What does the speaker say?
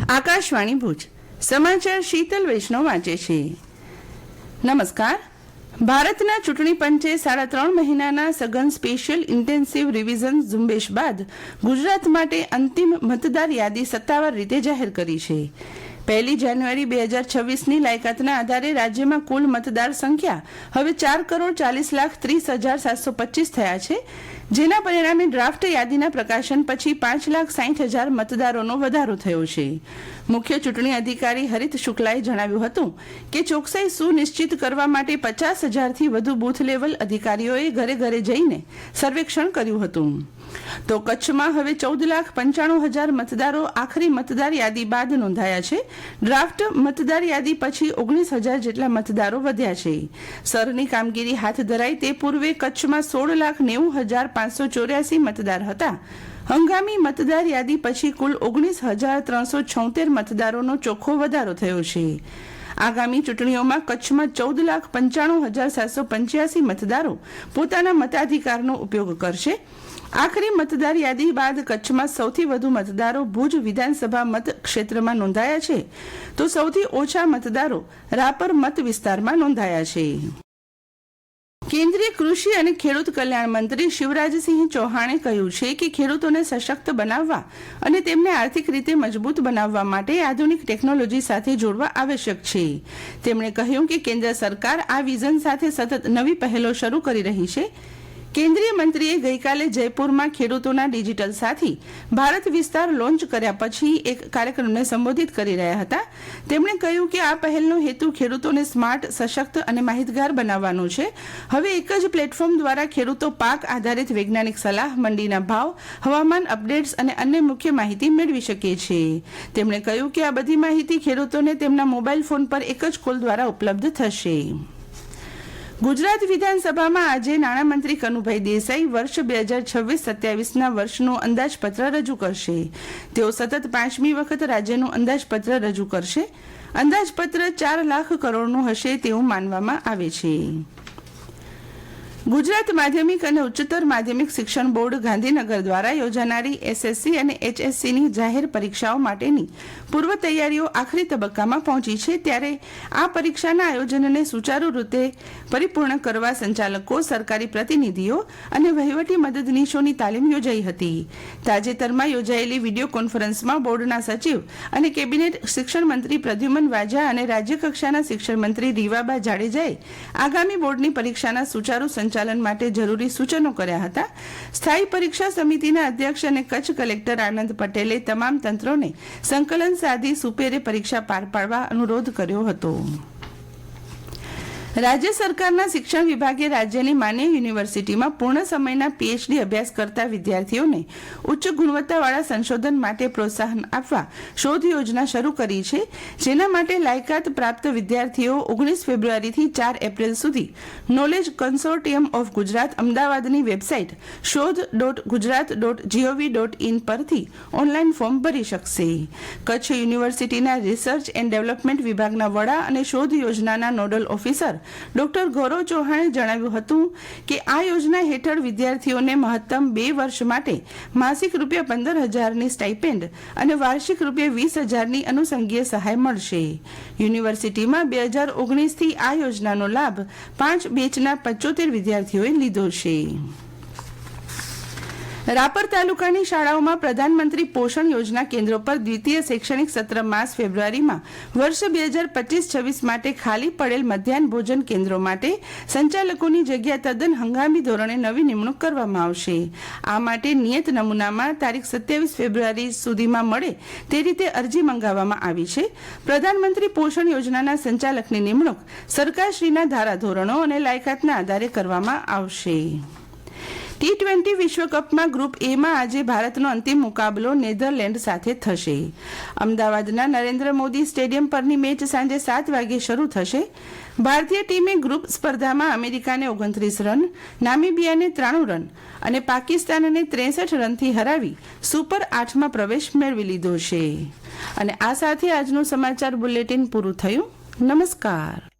આકાશવાણી ભુજ સમાચાર શીતલ વૈષ્ણવ વાંચે છે। નમસ્કાર। ભારતના ચૂંટણી પંચે 3.5 મહિનાના સઘન સ્પેશિયલ ઇન્ટેન્સિવ રિવિઝન ઝુંબેશ બાદ ગુજરાત માટે અંતિમ મતદાર યાદી સત્તાવાર રીતે જાહેર કરી છે। 1 જાન્યુઆરી 2026ની લાયકાતના આધારે રાજ્યમાં કુલ મતદાર સંખ્યા હવે 4,40,30,725 થયા છે, જેના પરિણામે ડ્રાફ્ટ યાદીના પ્રકાશન પછી 5,60,000 મતદારોનો વધારો થયો છે। મુખ્ય ચૂંટણી અધિકારી હરિત શુક્લાએ જણાવ્યું હતું કે ચોકસાઈ સુનિશ્ચિત કરવા માટે 50,000થી વધુ બૂથ લેવલ અધિકારીઓએ ઘરે ઘરે જઈને સર્વેક્ષણ કર્યું હતું। તો કચ્છમાં હવે 14,95,000 મતદારો આખરી મતદાર યાદી બાદ નોંધાયા છે। ડ્રાફ્ટ મતદાર યાદી પછી 19,000 જેટલા મતદારો વધ્યા છે। સરની કામગીરી હાથ ધરાઈ તે પૂર્વે કચ્છમાં 16,90,584 મતદાર હતા। હંગામી મતદાર યાદી પછી કુલ 19,376 મતદારોનો ચોખ્ખો વધારો થયો છે। આગામી ચૂંટણીઓમાં કચ્છમાં 14,95,785 મતદારો પોતાના મતાધિકારનો ઉપયોગ કરશે। આખરી મતદાર યાદી બાદ કચ્છમાં સૌથી વધુ મતદારો ભુજ વિધાનસભા મત ક્ષેત્રમાં નોંધાયા છે, તો સૌથી ઓછા મતદારો રાપર મત વિસ્તારમાં નોંધાયા છે। કેન્દ્રીય કૃષિ અને ખેડૂત કલ્યાણ મંત્રી શિવરાજસિંહ ચૌહાણે કહ્યું છે કે ખેડૂતોને સશક્ત બનાવવા અને તેમને આર્થિક રીતે મજબૂત બનાવવા માટે આધુનિક ટેકનોલોજી સાથે જોડવા આવશ્યક છે। તેમણે કહ્યું કે કેન્દ્ર સરકાર આ વિઝન સાથે સતત નવી પહેલો શરૂ કરી રહી છે। કેન્દ્રીય મંત્રીએ ગઈકાલે જયપુરમાં ખેડૂતોના ડિજિટલ સાથી ભારત વિસ્તાર લોન્ચ કર્યા પછી એક કાર્યક્રમને સંબોધિત કરી રહ્યા હતા। તેમણે કહ્યું કે આ પહેલનો હેતુ ખેડૂતોને સ્માર્ટ, સશક્ત અને માહિતગાર બનાવવાનો છે। હવે એક જ પ્લેટફોર્મ દ્વારા ખેડૂતો પાક આધારિત વૈજ્ઞાનિક સલાહ, મંડીના ભાવ, હવામાન અપડેટ્સ અને અન્ય મુખ્ય માહિતી મેળવી શકે છે। તેમણે કહ્યું કે આ બધી માહિતી ખેડૂતોને તેમના મોબાઈલ ફોન પર એક જ કોલ દ્વારા ઉપલબ્ધ થશે। ગુજરાત વિધાનસભામાં આજે નાણામંત્રી કનુભાઈ દેસાઈ વર્ષ 2026-27ના વર્ષનું અંદાજપત્ર રજૂ કરશે। તેઓ સતત 5મી વખત રાજ્યનું અંદાજપત્ર રજૂ કરશે। અંદાજપત્ર 4 લાખ કરોડનું હશે તેવું માનવામાં આવે છે। ગુજરાત માધ્યમિક અને ઉચ્ચતર માધ્યમિક શિક્ષણ બોર્ડ ગાંધીનગર દ્વારા યોજાનારી એસએસસી અને એચએસસીની જાહેર પરીક્ષાઓ માટેની પૂર્વ તૈયારીઓ આખરી તબક્કામાં પહોંચી છે, ત્યારે આ પરીક્ષાના આયોજનને સુચારુ રીતે પરિપૂર્ણ કરવા સંચાલકો, સરકારી પ્રતિનિધિઓ અને વહીવટી મદદનીશોની તાલીમ યોજાઈ હતી। તાજેતરમાં યોજાયેલી વિડીયો કોન્ફરન્સમાં બોર્ડના સચિવ અને કેબિનેટ શિક્ષણ મંત્રી પ્રદ્યુમન વાજા અને રાજ્યકક્ષાના શિક્ષણ મંત્રી રીવાબા જાડેજાએ આગામી બોર્ડની પરીક્ષાના સુચારુ સંચાલન માટે જરૂરી સૂચનો કર્યા હતા। સ્થાયી પરીક્ષા સમિતિના અધ્યક્ષ અને કચ્છ કલેક્ટર આનંદ પટેલે તમામ તંત્રોને સંકલન સાધી સુપેરે પરીક્ષા પાર પાડવા અનુરોધ કર્યો હતો। રાજ્ય સરકારના શિક્ષણ વિભાગે રાજ્યની માન્ય યુનિવર્સિટીમાં પૂર્ણ સમયના પીએચડી અભ્યાસ કરતા વિદ્યાર્થીઓને ઉચ્ચ ગુણવત્તાવાળા સંશોધન માટે પ્રોત્સાહન આપવા શોધ યોજના શરૂ કરી છે, જેના માટે લાયકાત પ્રાપ્ત વિદ્યાર્થીઓ 19 ફેબ્રુઆરીથી 4 એપ્રિલ સુધી નોલેજ કન્સોર્ટિયમ ઓફ ગુજરાત અમદાવાદની વેબસાઇટ શોધ.ગુજરાત.gov.in પરથી ઓનલાઈન ફોર્મ ભરી શકશે। કચ્છ યુનિવર્સિટીના રિસર્ચ એન્ડ ડેવલપમેન્ટ વિભાગના વડા અને શોધ યોજનાના નોડલ ઓફિસર ડોક્ટર ગૌરવ ચૌહાણે જણાવ્યું હતું કે આ યોજના હેઠળ વિદ્યાર્થીઓને મહત્તમ 2 વર્ષ માટે માસિક ₹15,000ની સ્ટાઇપેન્ડ અને વાર્ષિક ₹20,000ની અનુષંગીય સહાય મળશે। યુનિવર્સિટીમાં 2019થી આ યોજનાનો લાભ 5 બેચના 75 વિદ્યાર્થીઓએ લીધો છે। રાપર તાલુકાની શાળાઓમાં પ્રધાનમંત્રી પોષણ યોજના કેન્દ્રો પર દ્વિતીય શૈક્ષણિક સત્ર માસ ફેબ્રુઆરીમાં વર્ષ 2025-26 માટે ખાલી પડેલ મધ્યાહન ભોજન કેન્દ્રો માટે સંચાલકોની જગ્યા તદ્દન હંગામી ધોરણે નવી નિમણૂક કરવામાં આવશે। આ માટે નિયત નમૂનામાં તારીખ 27 ફેબ્રુઆરી સુધીમાં મળે તે રીતે અરજી મંગાવવામાં આવી છે। પ્રધાનમંત્રી પોષણ યોજનાના સંચાલકની નિમણૂક સરકારશ્રીના ધારાધોરણો અને લાયકાતના આધારે કરવામાં આવશે। T20 વિશ્વકપમાં ગ્રુપ એમાં આજે ભારતનો અંતિમ મુકાબલો નેધરલેન્ડ સાથે થશે। અમદાવાદના નરેન્દ્ર મોદી સ્ટેડિયમ પરની મેચ સાંજે 7 વાગે શરૂ થશે। ભારતીય ટીમે ગ્રુપ સ્પર્ધામાં અમેરિકાને 29 રન, નામીબિયાને 93 રન અને પાકિસ્તાનને 63 રનથી હરાવી સુપર 8માં પ્રવેશ મેળવી લીધો છે। અને આ સાથે આજનું સમાચાર બુલેટિન પૂરું થયું। નમસ્કાર।